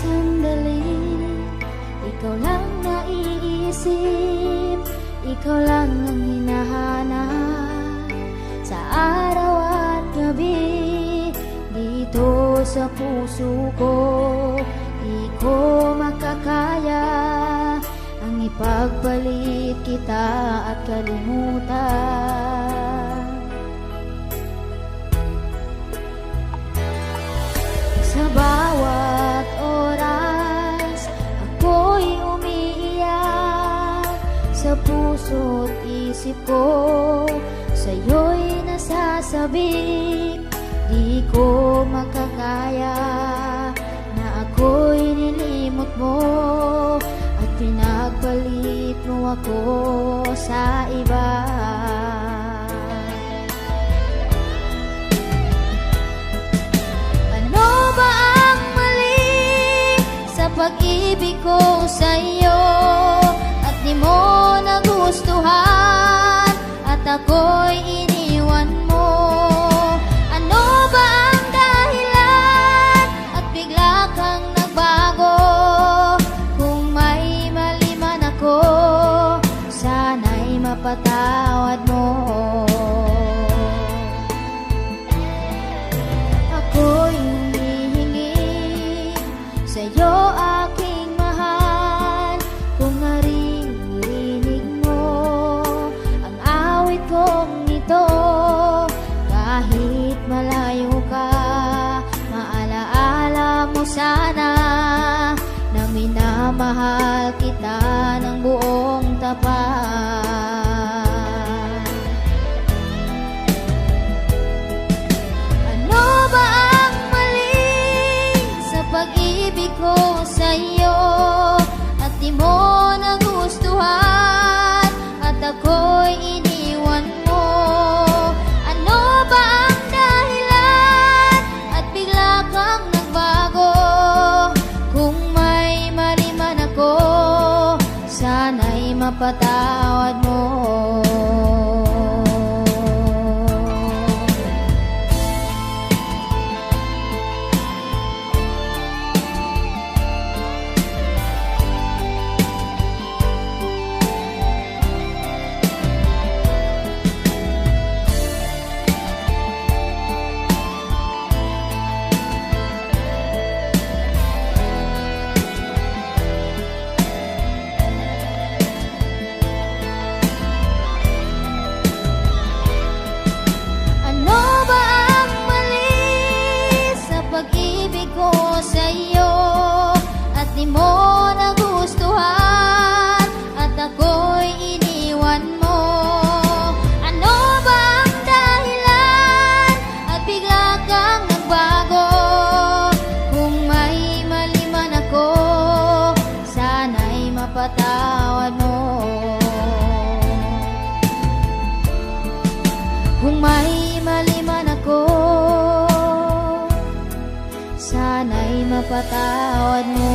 sandali, ikaw lang naiisip, ikaw lang ang hinahanap sa araw at gabi. Dito sa puso ko, di ko makakaya ang ipagpalit kita at kalimutan. Sa bawat oras, ako'y umiiyak. Sa puso't isip ko, sa'yo'y nasasabik. Di ko makakaya na ako'y nilimot mo at pinagpalit mo ako sa iba. Ano ba ang mali sa pag-ibig ko sa'yo at di mo nagustuhan at ako'y iniwan mo? Ano ba ang dahilan at bigla kang nagbago? Kung may mali man ako, sana'y mapatawad mo. Ako'y humihingi sa'yo, aking mahal, kung naririnig mo ang awit kong ito. Kahit malayo ka, maalaala mo sana na minamahal kita ng buong tapat. Ano ba ang mali sa pag-ibig ko sa'yo at di mo nagustuhan at ako'y iniwan mo? Ano ba ang dahilan at bigla kang nagbago? Kung may mali man ako, sana'y mapatawad mo. Pag-ibig ko sa'yo at di mo nagustuhan at ako'y iniwan mo. Ano ba ang dahilan at bigla kang nagbago? Kung may mali man ako, sana'y mapatawad mo. Kung may mali man ako, sana'y mapatawad mo.